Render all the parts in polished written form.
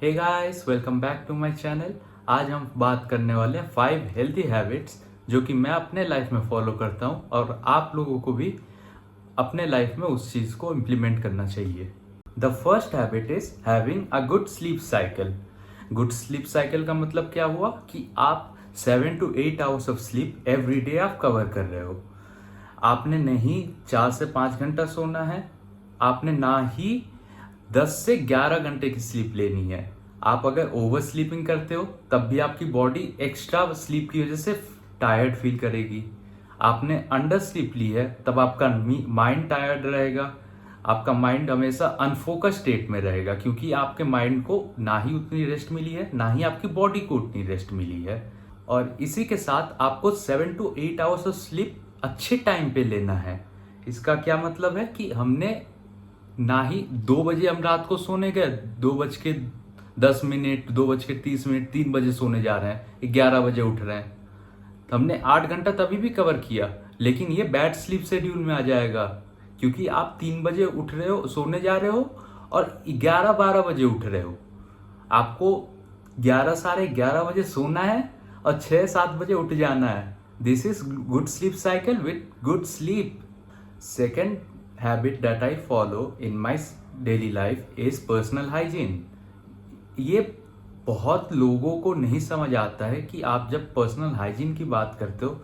Hey guys, welcome back to my channel. आज हम बात करने वाले हैं 5 हेल्थी हैबिट्स जो कि मैं अपने लाइफ में फॉलो करता हूं और आप लोगों को भी अपने लाइफ में उस चीज़ को इम्प्लीमेंट करना चाहिए। The first habit is having a good sleep cycle. Good sleep cycle का मतलब क्या हुआ कि आप 7 to 8 hours of sleep every day आप कवर कर रहे हो। आपने नहीं 4 से 5 घंटा सोना है, आपने ना ही 10 से 11 घंटे की स्लीप लेनी है। आप अगर ओवर स्लीपिंग करते हो तब भी आपकी बॉडी एक्स्ट्रा स्लीप की वजह से टायर्ड फील करेगी। आपने अंडर स्लीप ली है तब आपका माइंड टायर्ड रहेगा, आपका माइंड हमेशा अनफोकस स्टेट में रहेगा क्योंकि आपके माइंड को ना ही उतनी रेस्ट मिली है ना ही आपकी बॉडी को उतनी रेस्ट मिली है। और इसी के साथ आपको 7 to 8 आवर्स ऑफ स्लीप अच्छे टाइम पे लेना है। इसका क्या मतलब है कि हमने ना ही 2 बजे हम रात को सोने गए, 2:10, 2:30, 3 बजे सोने जा रहे हैं, 11 बजे उठ रहे हैं, तो हमने 8 घंटा तभी भी कवर किया, लेकिन ये बैड स्लीप शेड्यूल में आ जाएगा क्योंकि आप 3 बजे उठ रहे हो, सोने जा रहे हो और 11-12 बजे उठ रहे हो। आपको 11 साढ़े 11 बजे सोना है और 6-7 बजे उठ जाना है। This is good sleep cycle with good sleep. Second habit that I follow in my daily life is personal hygiene। ये बहुत लोगों को नहीं समझ आता है कि आप जब पर्सनल हाइजीन की बात करते हो,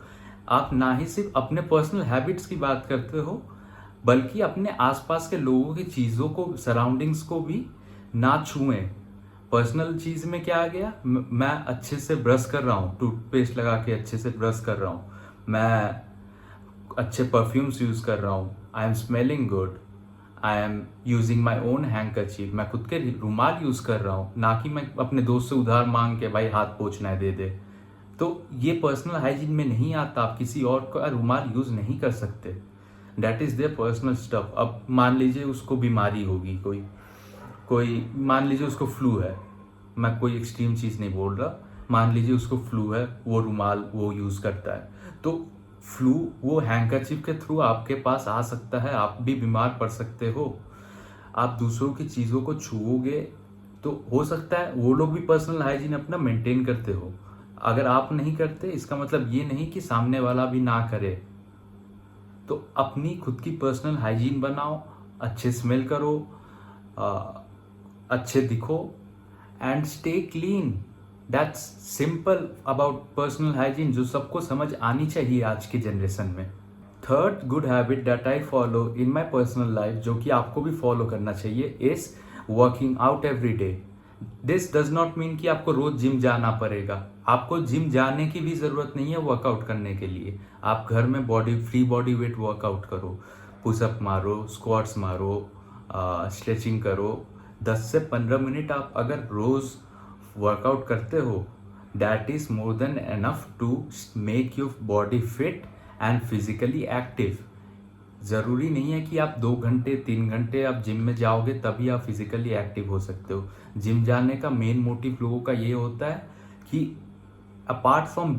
आप ना ही सिर्फ अपने पर्सनल हैबिट्स की बात करते हो बल्कि अपने आसपास के लोगों की चीज़ों को, सराउंडिंग्स को भी ना छुएं। पर्सनल चीज़ में क्या आ गया, मैं अच्छे से ब्रश कर रहा हूँ, टूथपेस्ट लगा के अच्छे से ब्रश कर रहा हूँ, मैं अच्छे परफ्यूम्स यूज कर रहा हूँ, I M smelling good, I am using my own handkerchief, मैं खुद के रुमाल यूज कर रहा हूँ, ना कि मैं अपने दोस्त से उधार मांग के भाई हाथ पोंछना है दे दे। तो ये पर्सनल हाइजीन में नहीं आता। आप किसी और का रुमाल यूज नहीं कर सकते, that is their personal stuff. अब मान लीजिए उसको बीमारी होगी, कोई कोई मान लीजिए उसको फ्लू है, मैं कोई एक्सट्रीम चीज नहीं बोल रहा, मान लीजिए उसको फ्लू है, वो रुमाल वो यूज करता है, तो फ्लू वो हैंकरचीफ के थ्रू आपके पास आ सकता है, आप भी बीमार पड़ सकते हो। आप दूसरों की चीज़ों को छुओगे तो हो सकता है वो लोग भी पर्सनल हाइजीन अपना मेंटेन करते हो। अगर आप नहीं करते इसका मतलब ये नहीं कि सामने वाला भी ना करे। तो अपनी खुद की पर्सनल हाइजीन बनाओ, अच्छे स्मेल करो, अच्छे दिखो and stay clean. That's simple about personal hygiene जो सबको समझ आनी चाहिए आज के जनरेशन में। Third good habit that I follow in my personal life, जो कि आपको भी फॉलो करना चाहिए, is working out every day. This does not mean कि आपको रोज जिम जाना पड़ेगा। आपको जिम जाने की भी जरूरत नहीं है वर्कआउट करने के लिए। आप घर में फ्री बॉडी वेट वर्कआउट करो, पुशअप मारो, स्क्वाट्स मारो, स्ट्रेचिंग करो। 10 से 15 मिनट आप अगर रोज वर्कआउट करते हो, that is more than enough to make your body fit and physically active. जरूरी नहीं है कि आप 2 घंटे 3 घंटे आप जिम में जाओगे तभी आप फिजिकली एक्टिव हो सकते हो। जिम जाने का मेन मोटिव लोगों का ये होता है कि apart from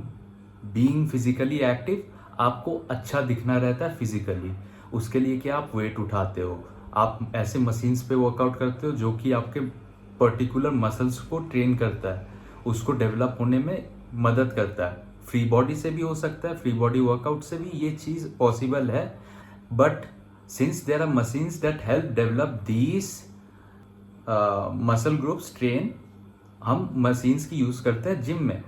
being physically active आपको अच्छा दिखना रहता है फिजिकली। उसके लिए क्या आप वेट उठाते हो, आप ऐसे मशीन्स पे वर्कआउट करते हो जो कि आपके पर्टिकुलर मसल्स को ट्रेन करता है, उसको डेवलप होने में मदद करता है। फ्री बॉडी से भी हो सकता है, फ्री बॉडी वर्कआउट से भी ये चीज़ पॉसिबल है। But since there are machines that help develop these muscle groups train, हम मशीन्स की यूज़ करते हैं जिम में।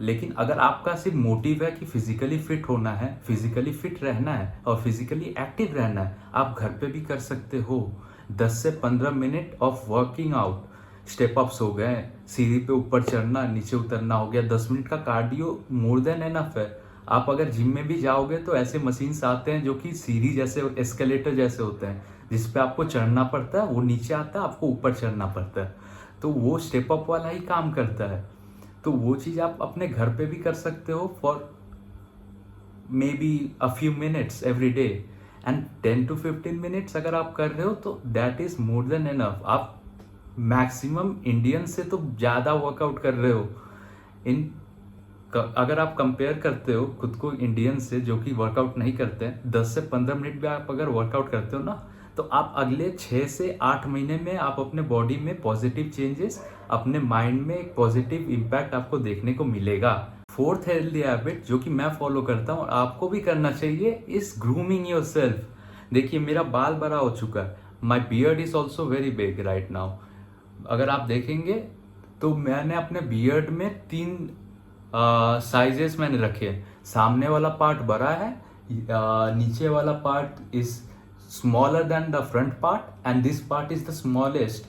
लेकिन अगर आपका सिर्फ मोटिव है कि फिजिकली फिट होना है, फिजिकली फिट रहना है और फिजिकली एक्टिव रहना है, आप घर पे भी कर सकते हो। 10 से 15 minute of working out, step ups हो गए, सीढ़ी पे ऊपर चढ़ना नीचे उतरना हो गया, 10 मिनट का कार्डियो मोर देन एनफ है। आप अगर जिम में भी जाओगे तो ऐसे मशीन्स आते हैं जो कि सीढ़ी जैसे, एस्केलेटर जैसे होते हैं, जिसपे आपको चढ़ना पड़ता है, वो नीचे आता है, आपको ऊपर चढ़ना पड़ता है, तो वो स्टेप अप वाला ही काम करता है। तो वो चीज़ आप अपने घर पे भी कर सकते हो for may be a few minutes every day, and 10 to 15 minutes अगर आप कर रहे हो तो that is more than enough. आप मैक्सिमम इंडियन से तो ज़्यादा वर्कआउट कर रहे हो। अगर आप कंपेयर करते हो खुद को इंडियन से जो कि वर्कआउट नहीं करते हैं, 10 से 15 मिनट भी आप अगर वर्कआउट करते हो ना, तो आप अगले 6 से 8 महीने में आप अपने बॉडी में पॉजिटिव चेंजेस, अपने माइंड में एक पॉजिटिव इम्पैक्ट आपको देखने को मिलेगा। फोर्थ हेल्दी हैबिट जो कि मैं फॉलो करता हूँ और आपको भी करना चाहिए इज ग्रूमिंग योर सेल्फ। देखिए मेरा बाल बड़ा हो चुका है, my beard is also very big right now. अगर आप देखेंगे तो मैंने अपने बियर्ड में 3 साइजेस मैंने रखे हैं। सामने वाला पार्ट बड़ा है, नीचे वाला part is smaller than the front part and this part is the smallest.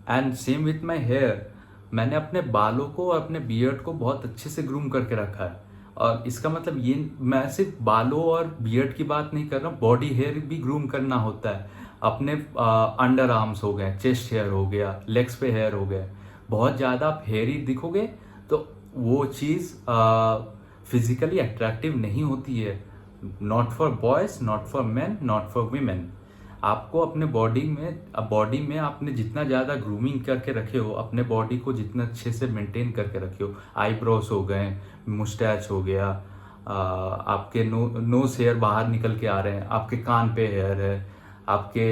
And same with my hair, मैंने अपने बालों को और अपने बियर्ड को बहुत अच्छे से ग्रूम करके रखा है। और इसका मतलब ये मैं सिर्फ बालों और बियर्ड की बात नहीं कर रहा हूँ, बॉडी हेयर भी ग्रूम करना होता है। अपने अंडर आर्म्स हो गए, चेस्ट हेयर हो गया, लेग्स पे हेयर हो गए। बहुत ज़्यादा आप हेयरी दिखोगे तो वो चीज़ फिजिकली अट्रैक्टिव नहीं होती है। Not for boys, not for man, not for women. आपको अपने बॉडी में आपने जितना ज़्यादा ग्रूमिंग करके रखे हो, अपने बॉडी को जितना अच्छे से मेंटेन करके रखे हो, आईब्रोज हो गए, मुस्टैच हो गया, आपके नोज हेयर बाहर निकल के आ रहे हैं, आपके कान पे हेयर है, आपके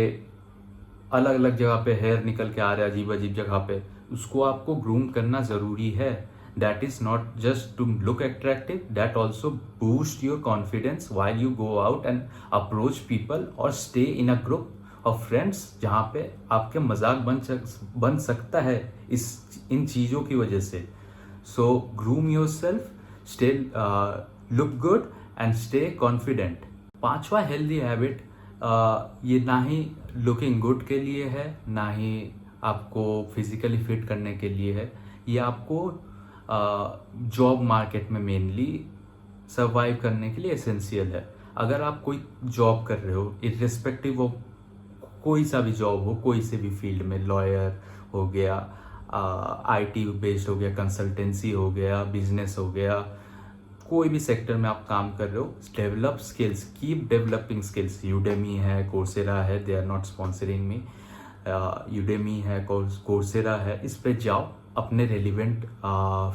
अलग अलग जगह पे हेयर निकल के आ रहे हैं अजीब अजीब जगह पे, उसको आपको ग्रूम करना ज़रूरी है। That is not just to look attractive, that also boost your confidence while you go out and approach people or stay in a group of friends जहाँ पे आपके मजाक बन सकता है इन चीज़ों की वजह से। So groom yourself, stay look good and stay confident। पांचवा हेल्दी हैबिट ये ना ही लुकिंग गुड के लिए है, ना ही आपको फिजिकली फिट करने के लिए है, ये आपको जॉब मार्केट में मेनली सर्वाइव करने के लिए एसेंशियल है। अगर आप कोई जॉब कर रहे हो, इर्रेस्पेक्टिव ऑफ कोई सा भी जॉब हो, कोई से भी फील्ड में, लॉयर हो गया, आईटी बेस्ड हो गया, कंसल्टेंसी हो गया, बिजनेस हो गया, कोई भी सेक्टर में आप काम कर रहे हो, develop skills, keep developing skills. Udemy है, कोर्सेरा है, they are not sponsoring me. Udemy है, कोर्सेरा है, इस पे जाओ, अपने रेलिवेंट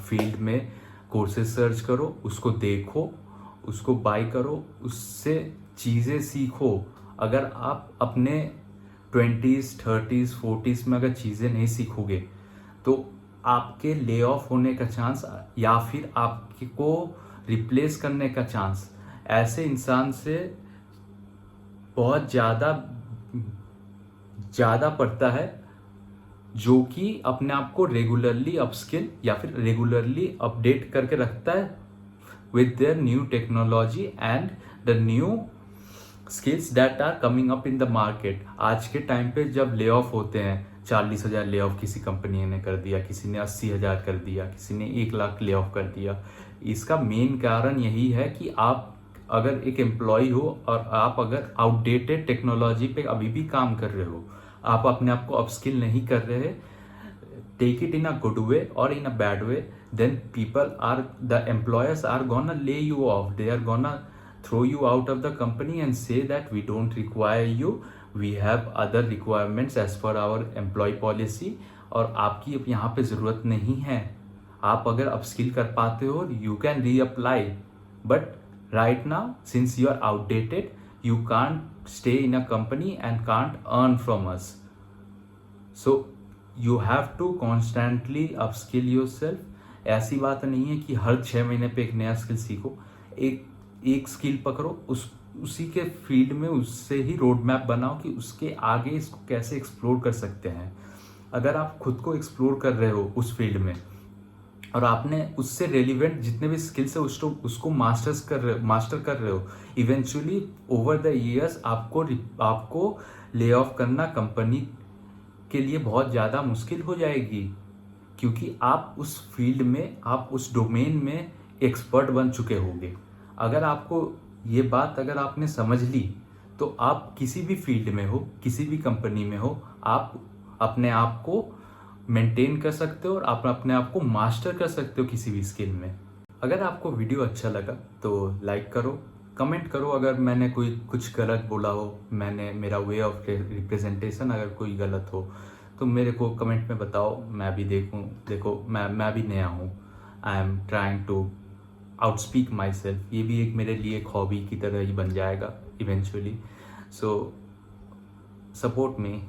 फील्ड में कोर्सेज सर्च करो, उसको देखो, उसको बाय करो, उससे चीज़ें सीखो। अगर आप अपने 20s, 30s, 40s में अगर चीज़ें नहीं सीखोगे तो आपके ले ऑफ होने का चांस या फिर आपको रिप्लेस करने का चांस ऐसे इंसान से बहुत ज़्यादा पड़ता है जो कि अपने आप को रेगुलरली अपस्किल या फिर रेगुलरली अपडेट करके रखता है with their new technology and the new skills that are coming up in the market. आज के टाइम पे जब ले ऑफ होते हैं, 40,000 ले ऑफ किसी कंपनी ने कर दिया, किसी ने 80,000 कर दिया, किसी ने 1 लाख ले ऑफ कर दिया। इसका मेन कारण यही है कि आप अगर एक एम्प्लॉय हो और आप अगर आउटडेटेड टेक्नोलॉजी पे अभी भी काम कर रहे हो, आप अपने आप को अपस्किल नहीं कर रहे, take it in a good way और in a bad way, then the employers are gonna lay you off, they are gonna throw you out of the company and say that we don't require you, we have other requirements as per our employee policy और आपकी अब यहाँ पे ज़रूरत नहीं है। आप अगर अपस्किल कर पाते हो you can reapply, but right now since you are outdated you can't stay in a company and can't earn from us, so you have to constantly upskill yourself। ऐसी बात नहीं है कि हर 6 महीने पे एक नया स्किल सीखो, एक स्किल पकड़ो, उसी के फील्ड में उससे ही रोड मैप बनाओ कि उसके आगे इसको कैसे एक्सप्लोर कर सकते हैं। अगर आप खुद को एक्सप्लोर कर रहे हो उस फील्ड में और आपने उससे रेलिवेंट जितने भी स्किल्स है उसको मास्टर कर रहे हो, इवेंचुअली ओवर द ईयर्स आपको ले ऑफ करना कंपनी के लिए बहुत ज़्यादा मुश्किल हो जाएगी, क्योंकि आप उस फील्ड में, आप उस डोमेन में एक्सपर्ट बन चुके होंगे। अगर आपको ये बात अगर आपने समझ ली तो आप किसी भी फील्ड में हो, किसी भी कंपनी में हो, आप अपने आप को मेंटेन कर सकते हो और आप अपने आप को मास्टर कर सकते हो किसी भी स्किल में। अगर आपको वीडियो अच्छा लगा तो लाइक करो, कमेंट करो अगर मैंने कुछ गलत बोला हो, मेरा वे ऑफ रिप्रेजेंटेशन अगर कोई गलत हो तो मेरे को कमेंट में बताओ, मैं भी देखो मैं भी नया हूँ, I am trying to outspeak myself. ये भी एक मेरे लिए एक हॉबी की तरह ही बन जाएगा इवेंचुअली। सो सपोर्ट मी।